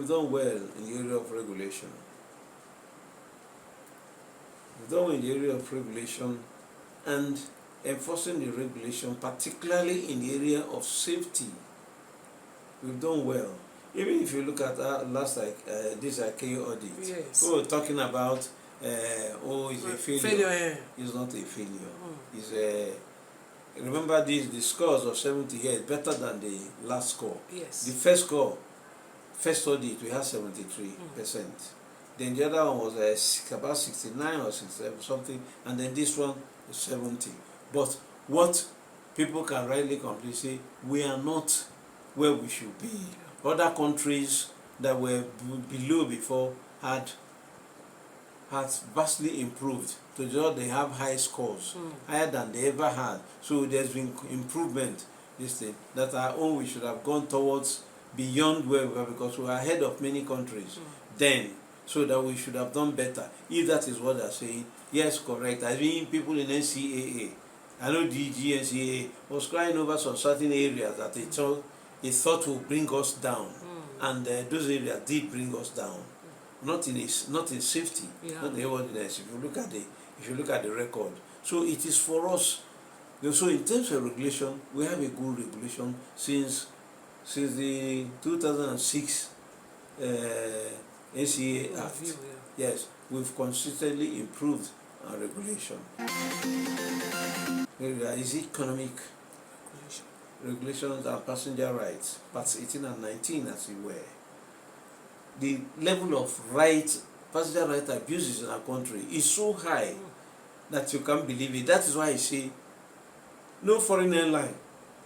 done well in the area of regulation. We've done well in the area of regulation and enforcing the regulation, particularly in the area of safety. We've done well. Even if you look at last this IK audit, Yes. we were talking about it's a failure. It's not a failure. It's a remember the scores of 70 here is better than the last score. Yes. The first audit we had 73%. Then the other one was about 69 or 67 something, and then this one is 70. But what people can rightly complain say, we are not where we should be. Other countries that were below before had vastly improved. To just they have high scores, higher than they ever had. So there's been improvement. This thing that our own we should have gone towards beyond where we were, because we are ahead of many countries then. So that we should have done better. If that is what they're saying, yes, correct. I mean, people in NCAA, I know DG NCAA was crying over some certain areas that they thought would bring us down, and those areas did bring us down. Not in safety, not in everything. If you look at the record, so it is for us. So in terms of regulation, we have a good regulation since the 2006 NCA Act. Yes, we've consistently improved our regulation. There is economic regulations and passenger rights, parts 18 and 19 as it were. The level of passenger right abuses in our country is so high that you can't believe it. That is why I say no foreign airline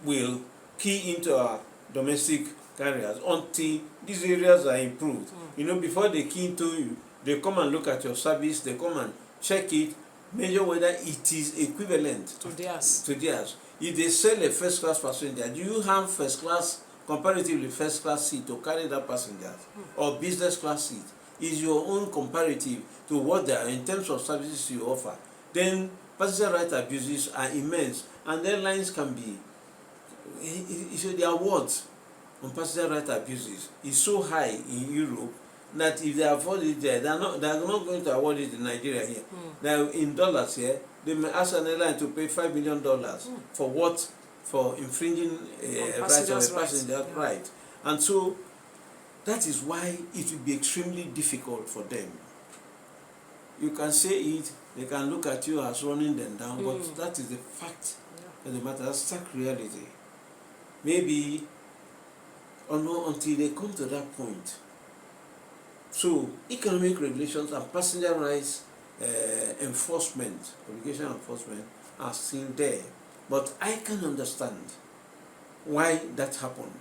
will key into our domestic carriers until these areas are improved. You know, before they key into you, they come and look at your service, they come and check it, measure whether it is equivalent to theirs. If they sell a first class passenger, do you have first class, comparatively first class seat to carry that passenger, or business class seat? Is your own comparative to what they are in terms of services you offer? Then passenger right abuses are immense, and airlines can be, the awards on passenger right abuses is so high in Europe that if they afford it there, they are not going to award it in Nigeria here. Now in dollars here, they may ask an airline to pay $5 million for what? For infringing rights of a passenger right. And so that is why it will be extremely difficult for them. You can say it, they can look at you as running them down, but that is the fact of the matter. That's stark reality. Maybe or no, until they come to that point. So economic regulations and passenger rights enforcement, obligation enforcement are still there. But I can understand why that happened.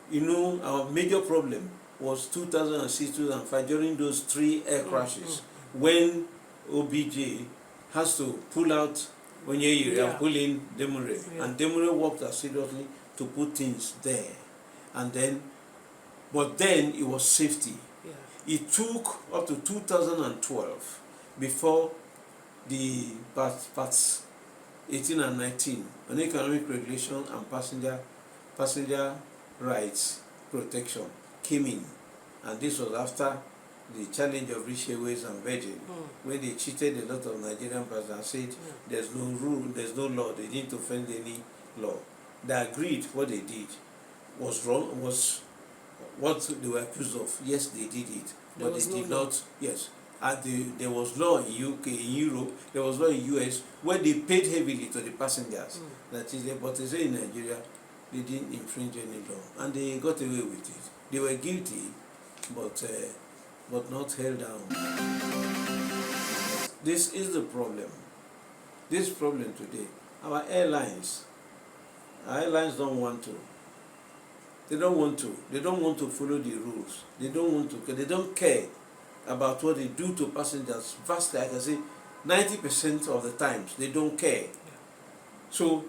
You know, our major problem was 2006, 2005, during those 3 air crashes, when OBJ has to pull out Onyeyiri and pull in Demure. And Demure worked assiduously to put things there. And then, but then it was safety. It took up to 2012 before the parts 18 and 19 on economic regulation and passenger rights protection came in. And this was after the challenge of British Airways and Virgin, when they cheated a lot of Nigerian passengers and said there's no rule, there's no law, they didn't offend any law. They agreed what they did was wrong, was what they were accused of. Yes, they did it, but they did not. Yes, and there was law in UK, in Europe, there was law in US, where they paid heavily to the passengers. That is, but they say in Nigeria, they didn't infringe any law, and they got away with it. They were guilty, but not held down. This is the problem. This problem today. Our airlines don't want to. They don't want to. They don't want to follow the rules. They don't want to. They don't care about what they do to passengers. Vastly, I can say 90% of the times they don't care. So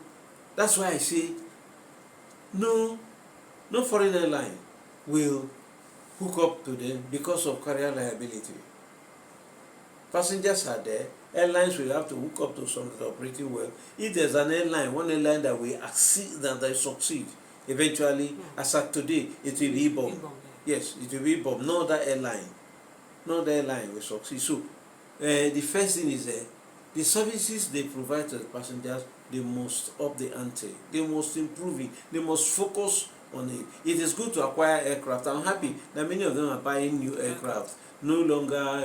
that's why I say no foreign airline will hook up to them because of carrier liability. Passengers are there. Airlines will have to hook up to something that operating well. If there's one airline that will succeed eventually, as at today, it will be Ibom. Yes, it will be, but no other airline. No other airline will succeed. So the first thing is the services they provide to the passengers, they must up the ante. They must improve it. They must focus on it. It is good to acquire aircraft. I'm happy that many of them are buying new aircraft. No longer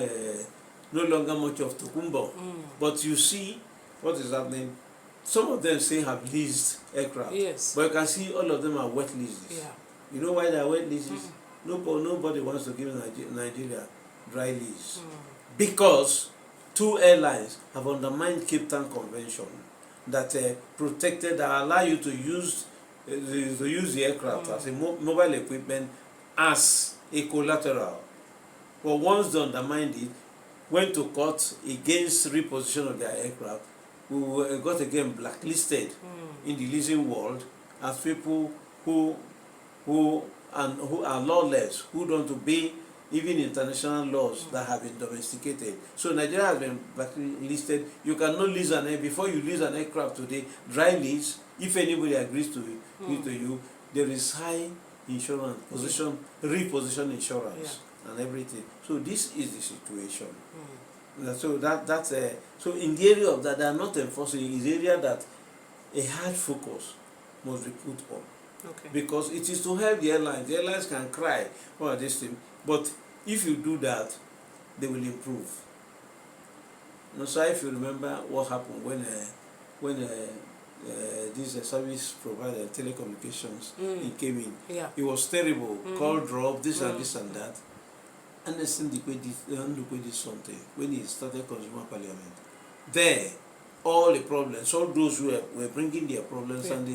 much of Tokumbo. But you see what is happening. Some of them say have leased aircraft. Yes. But you can see all of them are wet leases. Yeah. You know why they are wet leases? Nobody wants to give Nigeria dry lease. Because two airlines have undermined Cape Town Convention that protected, that allow you to use the aircraft as a mobile equipment as a collateral. But once they undermined it, went to court against reposition of their aircraft, we got again blacklisted in the leasing world as people who are lawless, who don't obey even international laws that have been domesticated. So Nigeria has been blacklisted. You cannot lease an air before you lease an aircraft today. Dry lease, if anybody agrees to you, there is high insurance reposition insurance and everything. So this is the situation. So that's so in the area of that, they are not enforcing. Is the area that a hard focus must be put on. Okay. Because it is to help the airlines. The airlines can cry for this thing, but if you do that, they will improve. So if you remember what happened when this service provider, telecommunications, he came in, it was terrible. Call drop, this and this and that. And then Ndukwe did something when he started Consumer Parliament. There, all the problems, all those who were bringing their problems, and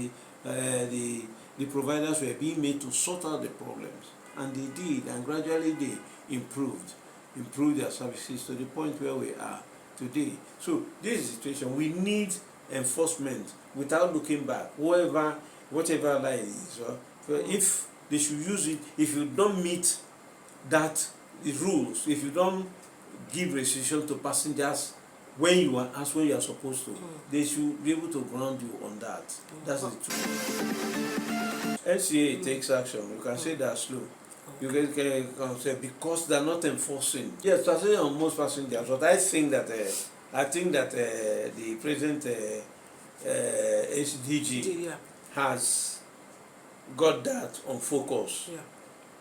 the providers were being made to sort out the problems, and they did, and gradually they improved their services to the point where we are today. So this is the situation. We need enforcement without looking back. Whatever line it is, if they should use it, if you don't meet that the rules, if you don't give restriction to passengers when you are supposed to, they should be able to ground you on that. That's the truth. NCA takes action. You can say they're slow. You can say because they're not enforcing. Yes, passengers on most passengers. But I think that the present HDG has got that on focus.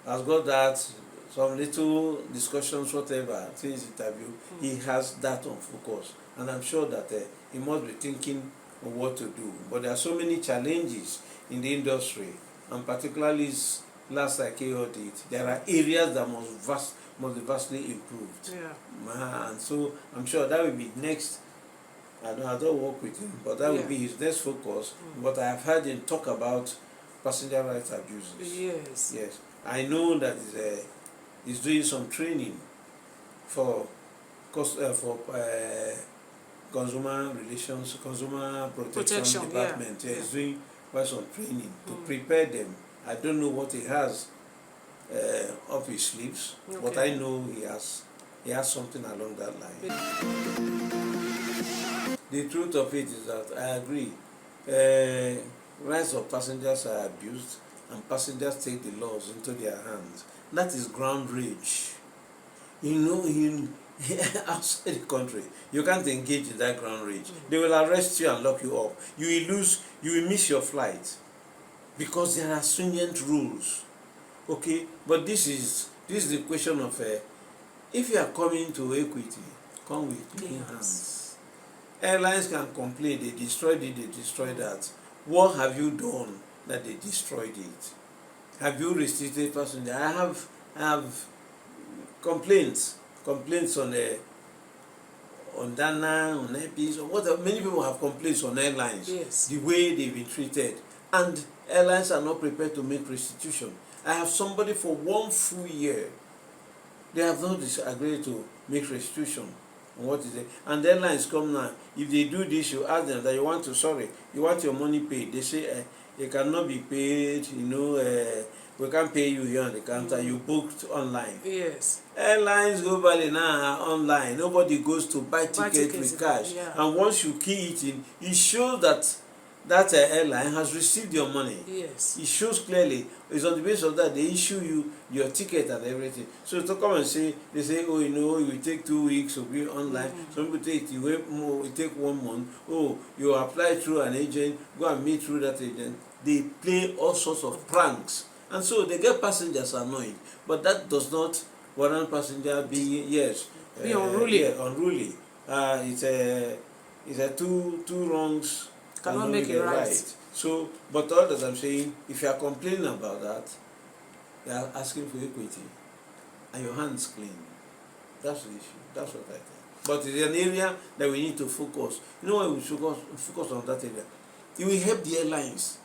Has got that. Some little discussions, whatever, things interview, he has that on focus. And I'm sure that he must be thinking of what to do. But there are so many challenges in the industry, and particularly last ICAO audit, there are areas that must be vastly improved. And so I'm sure that will be next. I don't work with him, but that will be his next focus. But I have heard him talk about passenger rights abuses. Yes. I know that he's doing some training for consumer relations, consumer protection department. He's doing quite some training to prepare them. I don't know what he has up his sleeves, but I know he has something along that line. The truth of it is that I agree. Rights of passengers are abused, and passengers take the laws into their hands. That is ground rage. Outside the country, you can't engage in that ground rage. They will arrest you and lock you up. You will miss your flight because there are stringent rules. Okay, but this is the question of if you are coming to equity, come with clean hands. Airlines can complain, they destroyed it, they destroyed that. What have you done that they destroyed it? Have you restricted passengers? I have complaints on Dana, on APs, or what. Many people have complaints on airlines. The way they've been treated, and airlines are not prepared to make restitution. I have somebody for 1 full year. They have not agreed to make restitution. And what is it? And the airlines come now. If they do this, you ask them that you want your money paid. They say it cannot be paid. We can't pay you here on the counter. You booked online. Airlines globally now are online. Nobody goes to buy tickets with cash. And once you key it in, it shows that that airline has received your money. Yes. It shows clearly. It's on the basis of that they issue you your ticket and everything. So to come and say, they say, oh, you know, you take 2 weeks to be online. Some people take you wait more, you take 1 month. Oh, you apply through an agent, go and meet through that agent. They play all sorts of pranks, and so they get passengers annoyed. But that does not warrant passenger being be unruly. Yeah, unruly. It's a two wrongs Cannot make it right. So, but all that I'm saying, if you are complaining about that, you are asking for equity, and your hands clean. That's the issue. That's what I think. But it's an area that we need to focus. You know why we focus on that area? It will help the airlines,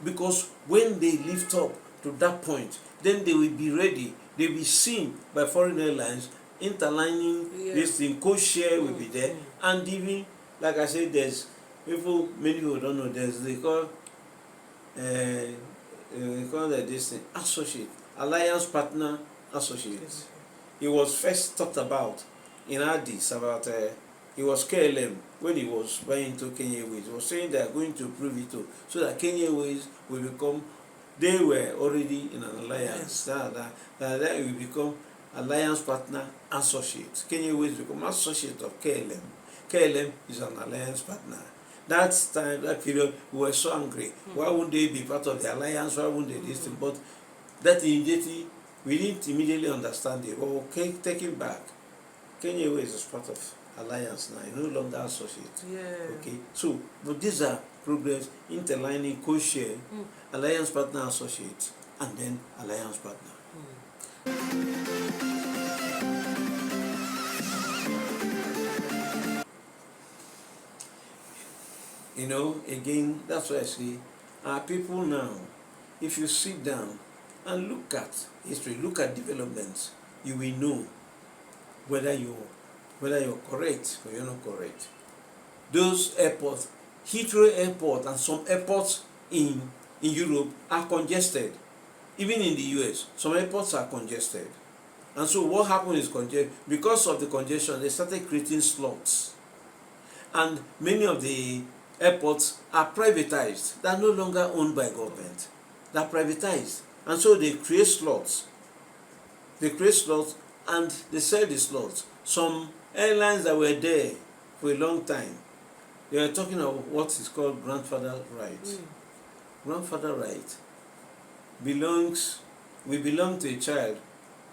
because when they lift up to that point, then they will be ready. They will be seen by foreign airlines interlining this thing. Co-share will be there, and even like I said, there's people. Many people don't know. They call that this thing associate, alliance partner associates. It was first talked about in Addis about it was KLM when he was buying into Kenya Airways. He was saying they are going to prove it too, so that Kenya Airways will become. They were already in an alliance. That will become alliance partner associate. Kenya Airways become associate of KLM. KLM is an alliance partner. That time, that period, we were so angry. Why wouldn't they be part of the alliance? Why wouldn't they this thing? But that immediately, we didn't immediately understand it. Well, okay, take it back. Kenya Airways is part of alliance now, no longer associate. Yeah. Okay, so but these are progress, interlining, co-share, alliance partner associate, and then alliance partner. You know, again, that's why I say, our people now, if you sit down and look at history, look at developments, you will know whether you're correct or you're not correct. Those airports, Heathrow Airport and some airports in Europe are congested. Even in the US, some airports are congested. And so what happened is because of the congestion, they started creating slots. And many of the airports are privatized. They are no longer owned by government. They are privatized. And so they create slots. They create slots and they sell the slots. Some airlines that were there for a long time, they were talking about what is called grandfather rights. Grandfather right we belong to a child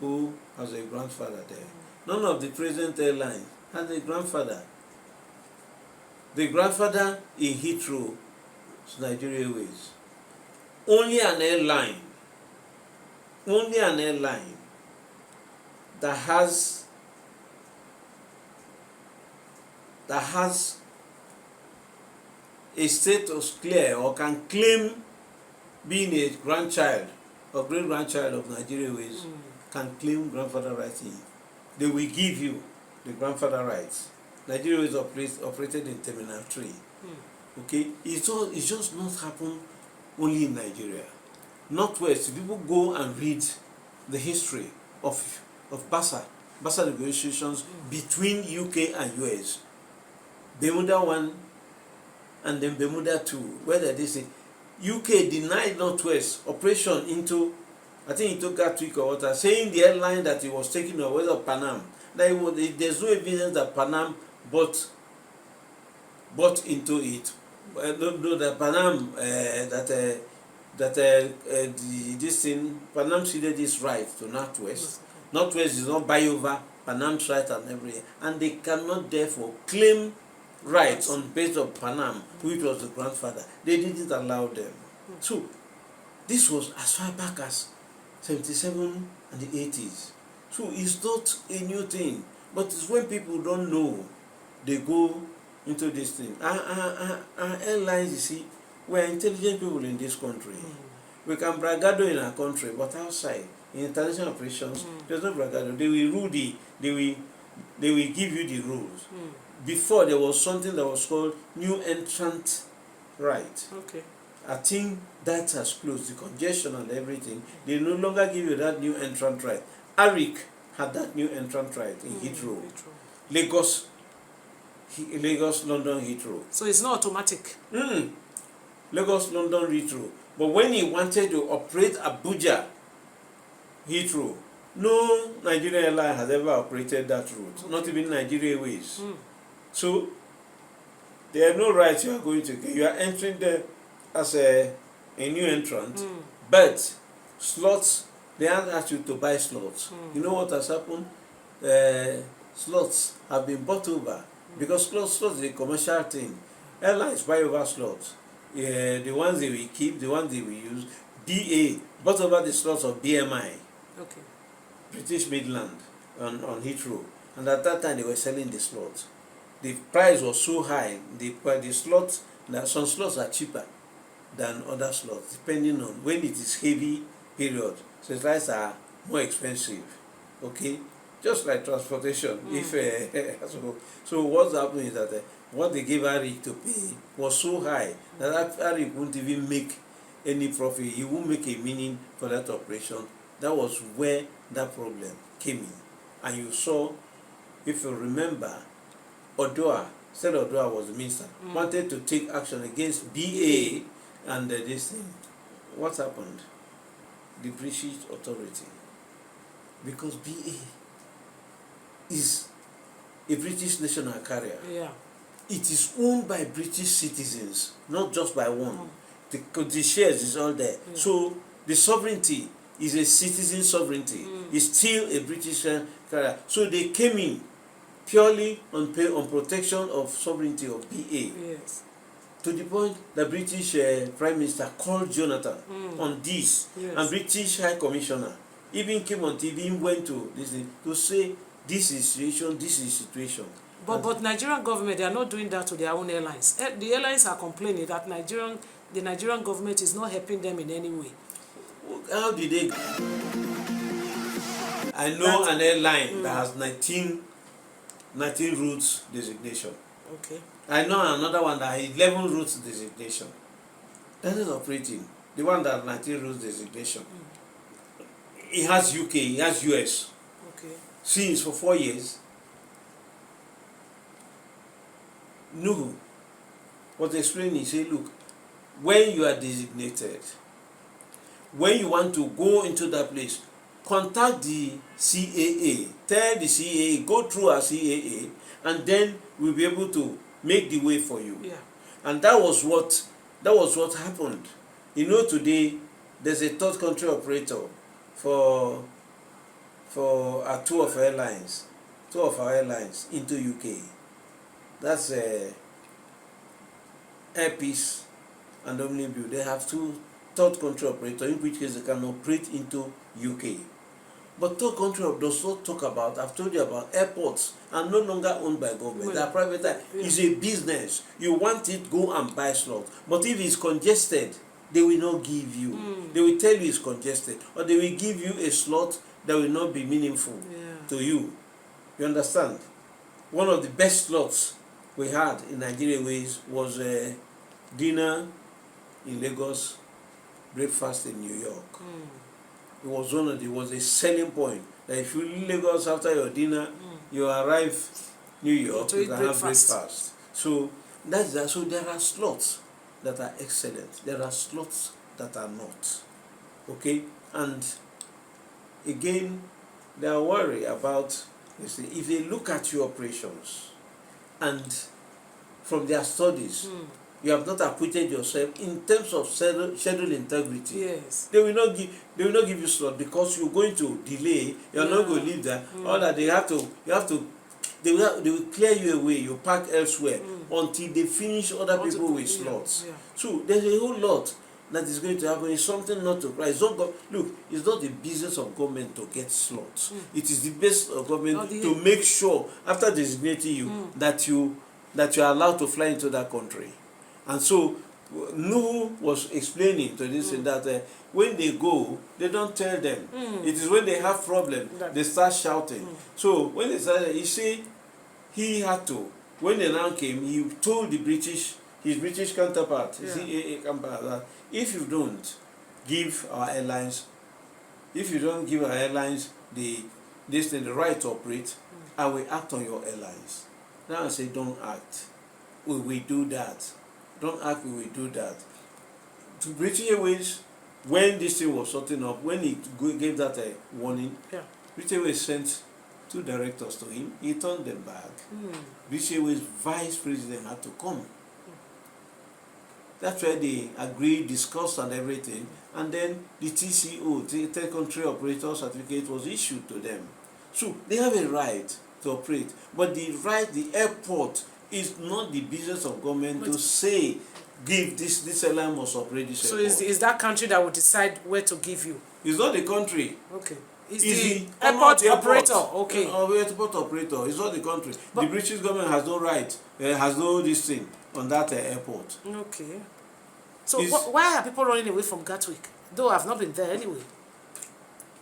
who has a grandfather there. None of the present airlines has a grandfather. The grandfather in Heathrow is Nigeria Airways. Only an airline that has a status clear or can claim being a grandchild or great-grandchild of Nigeria Airways can claim grandfather rights. They will give you the grandfather rights. Nigeria Airways operated in Terminal 3. Okay, it's just not happen only in Nigeria. Northwest, people go and read the history of BASA negotiations between UK and US. Bermuda 1 and then Bermuda 2, where they say UK denied Northwest operation into, I think it took Gatwick or water, saying the airline that it was taking over, whether Panam, that there's no evidence that Panam bought into it. No, that Panam this thing, Panam ceded this right to Northwest. Northwest is not buy over Panam's right and everything, and they cannot therefore claim rights on base of Panam, which was the grandfather. They didn't allow them. So this was as far back as 77 and the 80s. So it's not a new thing, but it's when people don't know, they go into this thing. Our airlines, you see, we're intelligent people in this country. We can bragado in our country, but outside, in international operations, there's no bragado. They will rule they will give you the rules. Before, there was something that was called new entrant right. Okay. I think that has closed, the congestion and everything. They no longer give you that new entrant right. Arik had that new entrant right in Heathrow. Lagos, London Heathrow. So it's not automatic. Lagos London Heathrow. But when he wanted to operate Abuja Heathrow, no Nigerian airline has ever operated that route, Okay. not even Nigeria Airways. So there are no rights you are going to get. You are entering there as a new entrant, but slots, they haven't asked you to buy slots. You know what has happened? Slots have been bought over because slots is a commercial thing. Airlines buy over slots. The ones they will keep, the ones they will use. BA bought over the slots of BMI, Okay. British Midland, on Heathrow, and at that time they were selling the slots. The price was so high. The slots, some slots are cheaper than other slots depending on when it is heavy period. So the prices are more expensive. Okay, just like transportation. If so what's happening is that what they gave Eric to pay was so high that Eric wouldn't even make any profit. He won't make a meaning for that operation. That was where that problem came in. And you saw, if you remember, Odoa, said Odoa was the minister, wanted to take action against BA and this thing. What happened? The British authority, because BA is a British national carrier. Yeah. It is owned by British citizens, not just by one. The shares is all there. Yeah. So the sovereignty is a citizen sovereignty. It's still a British carrier. So they came in purely on protection of sovereignty of BA. Yes. To the point the British Prime Minister called Jonathan on this, Yes. and British High Commissioner even came on TV and went to this thing to say this is situation. But Nigerian government, they are not doing that to their own airlines. The airlines are complaining that the Nigerian government is not helping them in any way. How did they? I know an airline that has 19 routes designation. Okay. I know another one that has 11 routes designation. That is operating. The one that has 19 routes designation. It has UK, it has US. Okay. Since for 4 years. Nuhu was explaining, he said, look, when you are designated, when you want to go into that place, contact the CAA, tell the CAA, go through our CAA, and then we'll be able to make the way for you. Yeah. And that was what happened. You know, today there's a third country operator for two of our airlines into UK. That's Air Peace and Omnibu. They have two third country operators, in which case they can operate into UK. But third country does not talk about, I've told you about airports are no longer owned by government. They are private. It's a business. You want it, go and buy slots. But if it's congested, they will not give you. They will tell you it's congested. Or they will give you a slot that will not be meaningful to you. You understand? One of the best slots we had in Nigeria Airways was dinner in Lagos, breakfast in New York. It was a selling point that if you leave Lagos after your dinner, you arrive New York, you can have breakfast. So that's that. So there are slots that are excellent. There are slots that are not. Okay? And again, they are worried about, you see, if they look at your operations and from their studies, you have not acquitted yourself in terms of schedule integrity. Yes. They will not give you slot because you're going to delay. You're not going to leave there. All that they will clear you away. You park elsewhere until they finish other people with slots. Yeah. So there's a whole lot that is going to happen. It's something not to cry. Look, it's not the business of government to get slots. It is the business of government to make sure after designating you that you are allowed to fly into that country. And so Nuhu was explaining to this that when they go, they don't tell them. It is when they have problem they start shouting. So when they started, you see, he had to. When the now came, he told his British counterpart, CAA counterpart, that if you don't give our airlines the right to operate, I will act on your airlines. Now I say, don't act. We will do that. Don't act, we will do that. to British Airways, when this thing was sorting up, when he gave that warning, Yeah. British Airways sent 2 directors to him. He turned them back. British Airways vice president had to come. That's where they agreed, discussed and everything. And then the TCO, the Third Country Operator Certificate, was issued to them. So they have a right to operate. But the airport is not the business of government to say, give this airline must operate this So airport. is that country that will decide where to give you? It's not the country. Okay. It's the the airport the operator. Okay. Airport operator. It's not the country. The British government has no right, has no this thing on that airport. Okay. So why are people running away from Gatwick? Though I've not been there anyway.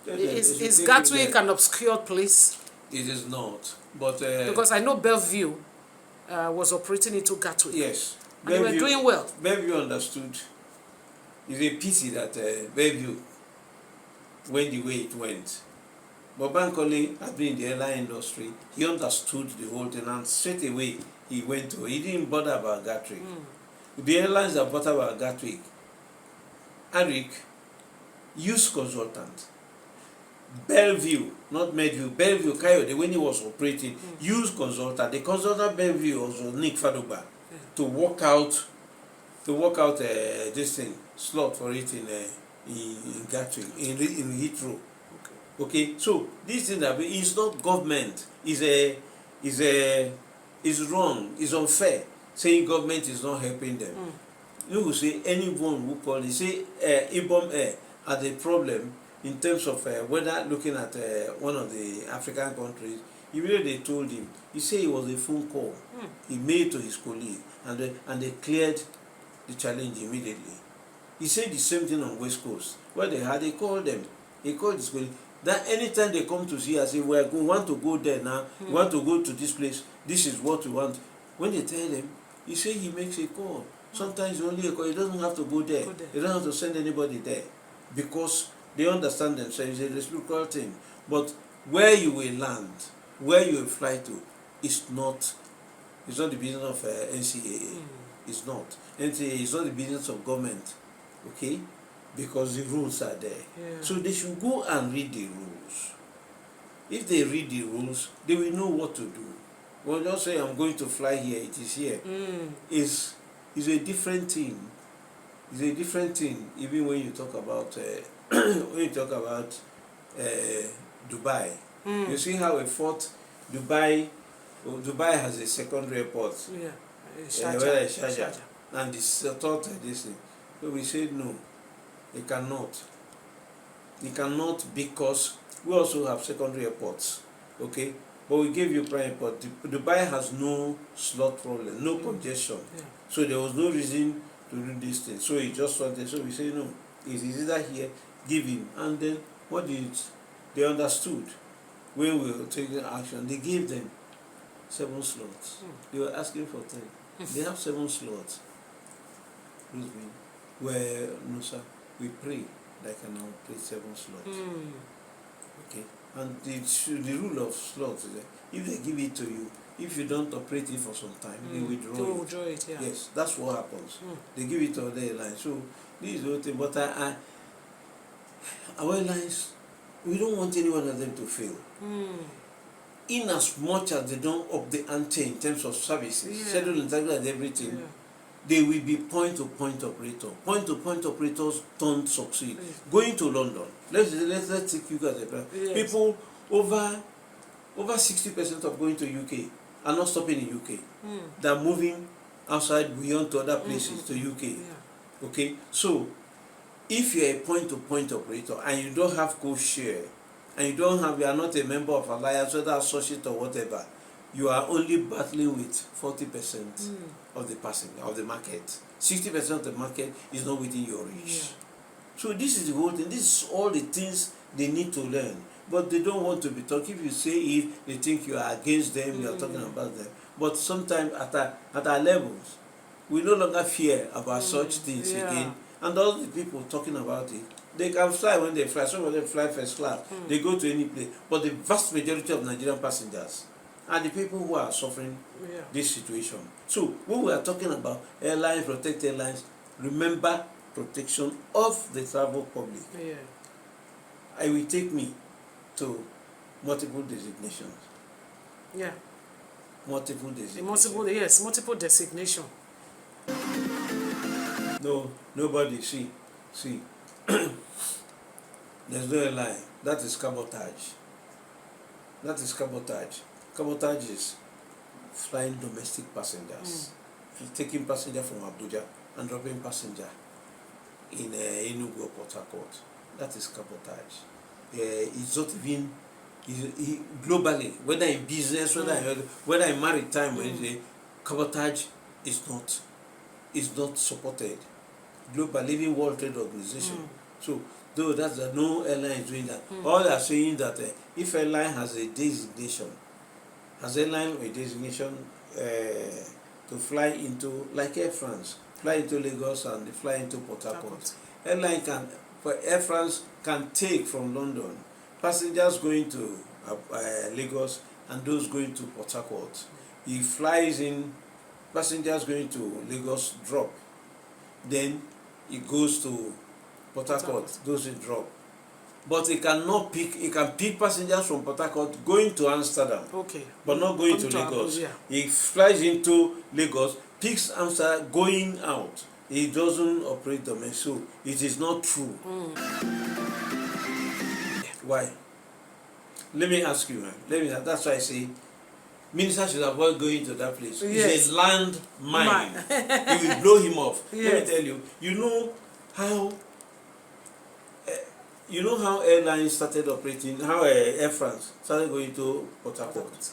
Is Gatwick an obscure place? It is not. But because I know Bellevue was operating into Gatwick. Yes. And they were doing well. Bellevue understood. It's a pity that Bellevue went the way it went. But Bankole had been in the airline industry. He understood the whole thing, and straight away he went to. He didn't bother about Gatwick. The airlines that bother about Gatwick, Arik, use consultant. Bellevue, not Medview, Bellevue, Coyote, when he was operating, used consultant. The consultant Bellevue was Nick Fadoba to work out this thing, slot for it in Gatwick, in Heathrow. Okay, so this thing that is not government, is wrong, is unfair, saying government is not helping them. You will say anyone who call it, say Ibom Air had a problem in terms of whether looking at one of the African countries. Immediately they told him, he said it was a phone call he made to his colleague, and they cleared the challenge immediately. He said the same thing on West Coast. What they called them. He called his colleague. That anytime they come to see us, say, we want to go there now, we want to go to this place, this is what we want. When they tell him, he say he makes a call. Sometimes only a call, he doesn't have to go there. He doesn't have to send anybody there. Because they understand themselves, it's a reciprocal thing. But where you will land, where you will fly to, it's not the business of NCAA. It's not. NCAA is not the business of government. Okay? Because the rules are there. So they should go and read the rules. If they read the rules, they will know what to do. Well, don't say I'm going to fly here, it is here. It's a different thing. It's a different thing, even when you talk about Dubai. You see how a fourth Dubai has a secondary airport. Sharjah. And it's thought this thing. So we said no. It cannot. It cannot, because we also have secondary airports. Okay? But we gave you prime airport. Dubai has no slot problem, no congestion. So there was no reason to do this thing. So he just wanted, so we say no. It is either here, give him. And then what did they understood when we were taking action? They gave them 7 slots. They were asking for 10. They have 7 slots. Where no sir, we pray they can now play 7 slots. Okay, and the rule of slots is that if they give it to you, if you don't operate it for some time, they withdraw it. Yes, that's what happens. They give it to other airlines. So this is the whole thing. But our airlines, we don't want any one of them to fail. In as much as they don't up the ante in terms of services, schedule and everything. They will be point-to-point operator. Point-to-point operators don't succeed. Going to London, let's take you guys. People over 60% of going to UK are not stopping in UK. They're moving outside beyond to other places to UK. Okay, so if you're a point-to-point operator and you don't have co-share, and you are not a member of Alliance, whether associate or whatever, you are only battling with 40% of the market. 60% of the market is not within your reach. So this is the whole thing. This is all the things they need to learn. But they don't want to be talking. If you say it, they think you are against them, you are talking about them. But sometimes at our levels, we no longer fear about such things again. And all the people talking about it, they can fly when they fly. Some of them fly first class. They go to any place. But the vast majority of Nigerian passengers are the people who are suffering this situation. So when we are talking about airlines, protect airlines, remember protection of the travel public. Yeah. It will take me to multiple designations. Yeah. Multiple designations. Multiple designation. No, nobody. See. There's no lie. That is cabotage. That is cabotage. Cabotage is flying domestic passengers. Taking passenger from Abuja and dropping passenger in Enugu or Port Harcourt. That is cabotage. It's not even globally, whether in business, whether in maritime, cabotage is not supported. Global, even World Trade Organization. So, though that's no airline is doing that. All they are saying that if airline has a designation, to fly into, like Air France, fly into Lagos and fly into Port Harcourt. Air France can take from London passengers going to Lagos and those going to Port Harcourt. He flies in passengers going to Lagos, drop. Then he goes to Port Harcourt, those will drop. But he can pick passengers from Port Harcourt going to Amsterdam. Okay. But not going to Lagos. He flies into Lagos, picks Amsterdam, going out. He doesn't operate domestic. So it is not true. Why? Let me ask you, man. That's why I say ministers should avoid going to that place. Yes. It's a land mine. It will blow him off. Yes. Let me tell you. You know how airlines started operating, how Air France started going to Port Harcourt.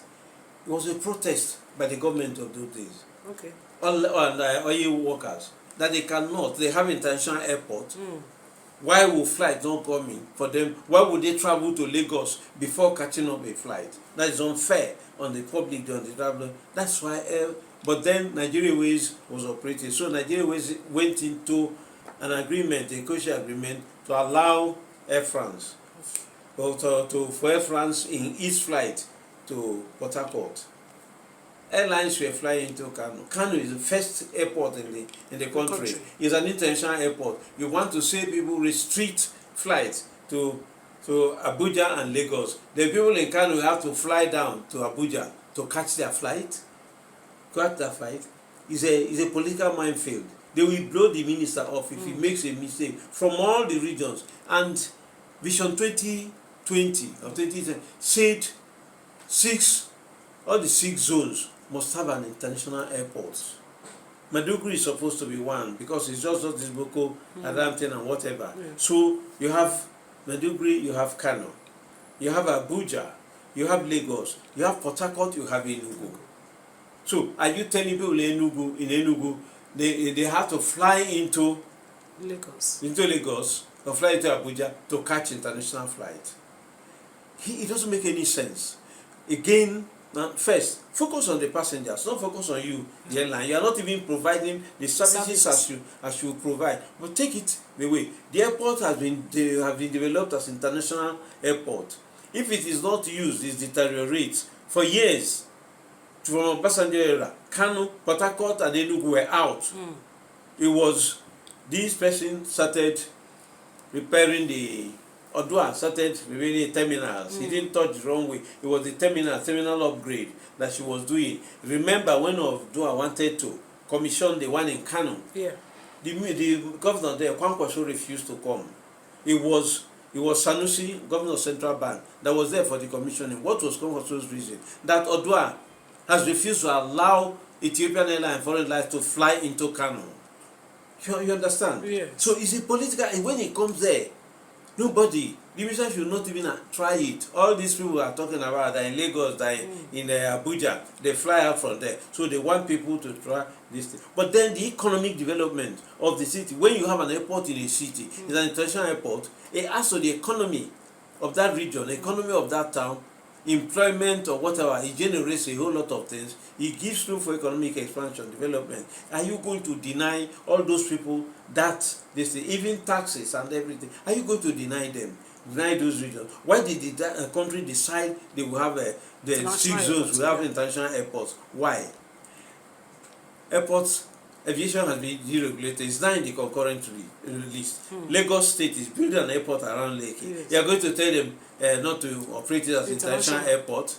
It was a protest by the government of those days. Okay. Oil workers that they have international airport. Why would flights not come in for them? Why would they travel to Lagos before catching up a flight? That is unfair on the public, on the traveler. That's why. But then Nigeria Airways was operating. So Nigeria Airways went into an agreement, a crucial agreement, to allow Air France, for Air France in its flight to Port Harcourt. Airlines were flying into Kano. Kano is the first airport in the country. It's an international airport. You want to say people restrict flights to Abuja and Lagos. The people in Kano have to fly down to Abuja to catch their flight. Catch that flight is a political minefield. They will blow the minister off if he makes a mistake from all the regions. And Vision 2020 or 2010 said all the 6 zones must have an international airport. Maiduguri is supposed to be one because it's just not this Boko, Adamton and whatever. Yeah. So you have Maiduguri, you have Kano, you have Abuja, you have Lagos, you have Port Harcourt, you have Enugu. So are you telling people in Enugu they have to fly into Lagos or fly into Abuja to catch international flight? It doesn't make any sense. Again, first, focus on the passengers, don't focus on you, the airline. You are not even providing the services as you provide. But take it away. The airport have been developed as international airport. If it is not used, it deteriorates. For years, from a passenger era, Kano, Port Harcourt and Enugu were out. It was this person started repairing Odua started repairing terminals. He didn't touch the wrong way. It was the terminal upgrade that she was doing. Remember when Odua wanted to commission the one in Kano? Yeah. The governor there, Kwankwaso, refused to come. It was Sanusi, governor of Central Bank, that was there for the commissioning. What was Kwankwaso's reason? That Odua has refused to allow Ethiopian Airlines and foreign lines to fly into Kano. You understand? Yes. So it's a political, and when it comes there, nobody, the minister should not even try it. All these people are talking about that in Lagos, that in Abuja, they fly out from there. So they want people to try this thing. But then the economic development of the city, when you have an airport in a city, it's an international airport, it adds to the economy of that region, the economy of that town, employment or whatever. It generates a whole lot of things. It gives room for economic expansion, development. Are you going to deny all those people that this thing, even taxes and everything? Are you going to deny them? Deny those regions? Why did the country decide they will have the 6 zones, will have international airports? Why? Airports aviation has been deregulated. It's now in the concurrent list. Lagos State is building an airport around Lekki. Yes. You are going to tell them not to operate it as international airport,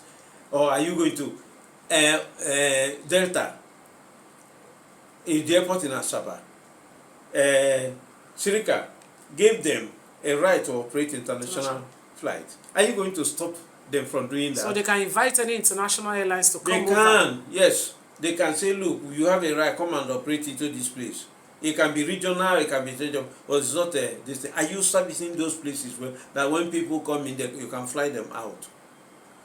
or are you going to Delta, the airport in Asaba, Sirika gave them a right to operate international flights. Are you going to stop them from doing that? So they can invite any international airlines to come over? They can, yes. They can say, look, you have a right, come and operate into this place. It can be regional, it can be regional, but it's not this thing. Are you servicing those places where that when people come in there, you can fly them out?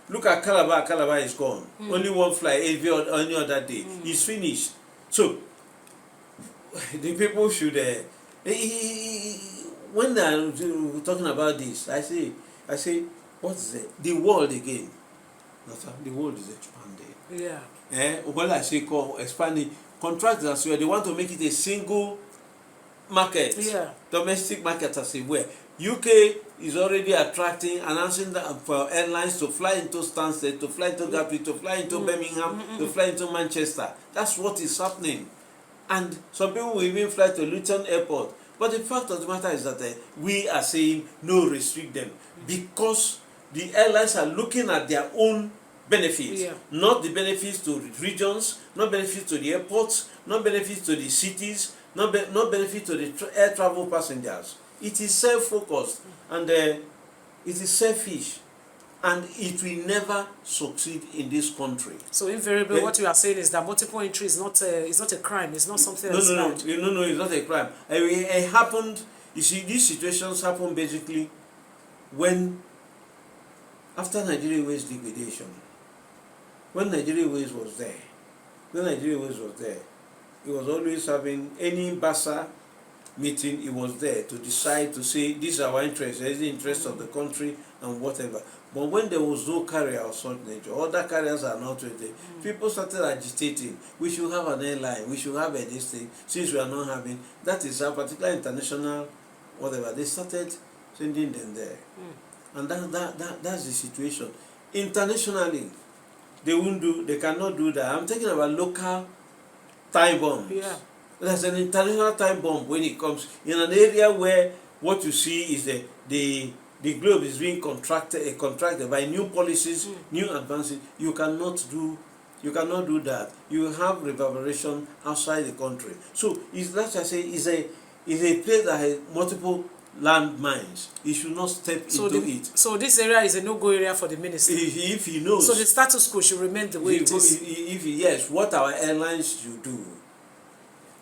Look at Calabar. Calabar is gone. Only one flight every any other day. It's finished. So the people should when they're talking about this, I say, what's the world again? The world is expanding. Yeah. What I say called expanding. Contractors as well, they want to make it a single market. Yeah. Domestic market as well. UK is already announcing that for airlines to fly into Stansted, to fly into Gatwick, to fly into Birmingham, to fly into Manchester. That's what is happening. And some people will even fly to Luton Airport. But the fact of the matter is that we are saying no, restrict them, because the airlines are looking at their own benefits, not the benefits to regions, not benefits to the airports, not benefits to the cities, not benefits to the air travel passengers. It is self-focused and it is selfish, and it will never succeed in this country. So invariably, what you are saying is that multiple entry is not a crime. It's not something that's bad. No, it's not a crime. It happened. You see, these situations happen basically when after Nigeria Ways liquidation. When Nigeria Ways was there, it was always having any BASA meeting. It was there to decide to say these are our interests, there is the interest of the country and whatever. But when there was no carrier of such nature, other carriers are not ready, people started agitating. We should have an airline, we should have a this thing, since we are not having. That is a particular international whatever. They started sending them there. And that's the situation. Internationally, they cannot do that. I'm talking about local time bombs. Yeah. There's an international time bomb when it comes in an area where what you see is the globe is being contracted by new policies, new advances. You cannot do that. You have reverberation outside the country. So it's like I say, is a place that has multiple land mines. He should not step into it. So this area is a no-go area for the minister. If he knows. So the status quo should remain the way it is. Yes, what our airlines should do,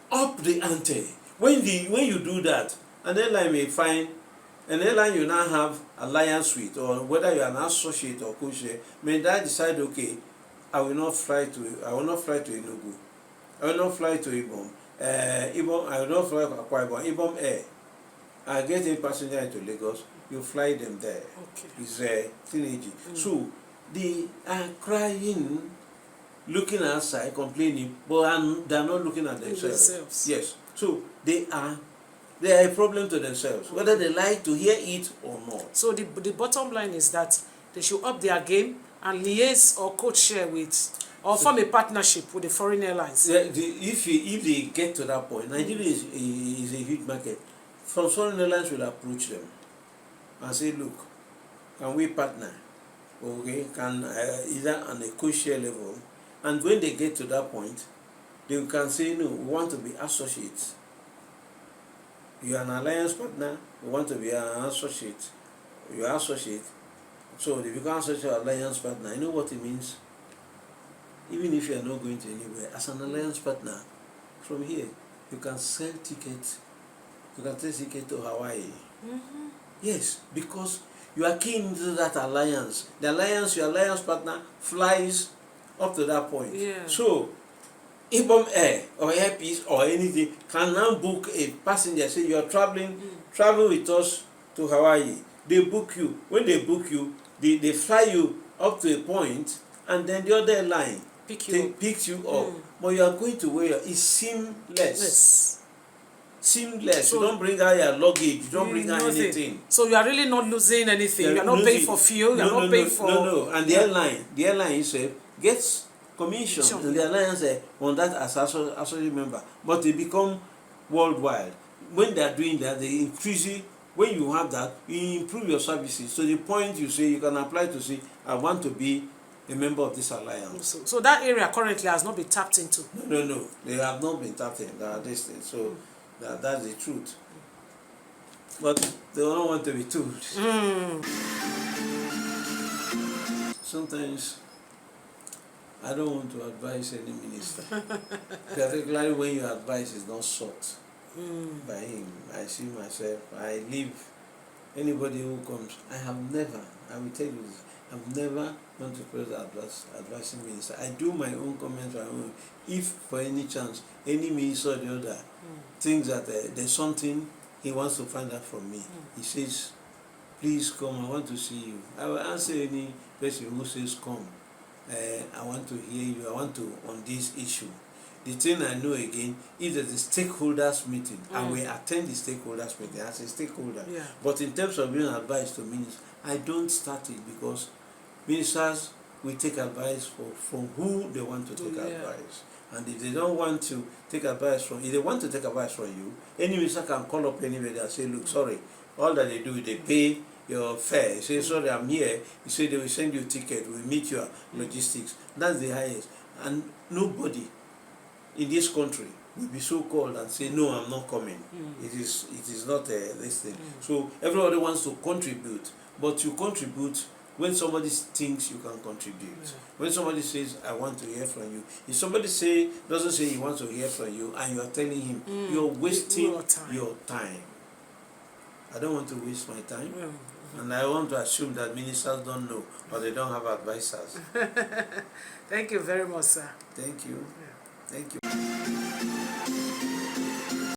up the ante. When you do that, an airline may find an airline you now have alliance with, or whether you are an associate or co-share, may that decide, okay, I will not fly to Enugu, I will not fly to Ibom, I will not fly to Akwa Ibom, Ibom Air. I get a passenger into Lagos, you fly them there. Okay. It's a teenage. So they are crying, looking outside, complaining, but they are not looking at themselves. Yes. So they are a problem to themselves, whether they like to hear it or not. So the bottom line is that they should up their game and liaise or co-share with, or form a partnership with the foreign airlines. If they get to that point, Nigeria is a huge market. Some foreign airlines will approach them and say, look, can we partner? Okay, can either on a co-share level. And when they get to that point, they can say, no, we want to be associates. You are an alliance partner, we want to be an associate. You are associate. So if you become associate or alliance partner, you know what it means? Even if you are not going to anywhere, as an alliance partner, from here, you can sell tickets. You can take tickets to Hawaii. Yes, because you are keen into that alliance. The alliance, your alliance partner, flies up to that point. Yeah. So, Ibom Air or Airpeace or anything can now book a passenger. Say you are traveling with us to Hawaii. They book you. When they book you, they fly you up to a point, and then the other line picks you up. But you are going to where it's seamless. Seamless. So you don't bring out your luggage. You don't bring out anything. So you are really not losing anything. You are not paying for fuel. You are not paying for. No. And the airline itself gets commission Sure. in the alliance on that as associate member, but they become worldwide. When they are doing that, they increase it. When you have that, you improve your services to the point you say you can apply to say, I want to be a member of this alliance. So that area currently has not been tapped into. No, they have not been tapped in. This thing. So that's the truth. But they don't want to be told. Sometimes I don't want to advise any minister, particularly when your advice is not sought by him. I see myself, I leave anybody who comes. I will tell you this, I've never gone to praise advising minister. I do my own comments, my own. If for any chance, any minister or the other thinks that there's something he wants to find out from me, he says, please come, I want to see you. I will answer any person who says come. I want to hear you, I want to on this issue. The thing I know again, if there's a stakeholders meeting, and we attend the stakeholders meeting as a stakeholder, but in terms of giving advice to ministers, I don't start it because ministers will take advice from who they want to take advice. And if they don't want to take advice from, if they want to take advice from you, any minister can call up anybody and say, look, sorry, all that they do is they pay your fare. You say, sorry, I'm here. You say they will send you a ticket, we'll meet your logistics. That's the highest. And nobody in this country will be so called and say, no, I'm not coming. It is not this thing. So everybody wants to contribute, but you contribute when somebody thinks you can contribute. When somebody says, I want to hear from you. If somebody doesn't say he wants to hear from you and you are telling him, you're wasting your time. I don't want to waste my time. And I want to assume that ministers don't know or they don't have advisors. Thank you very much, sir. Thank you. Thank you.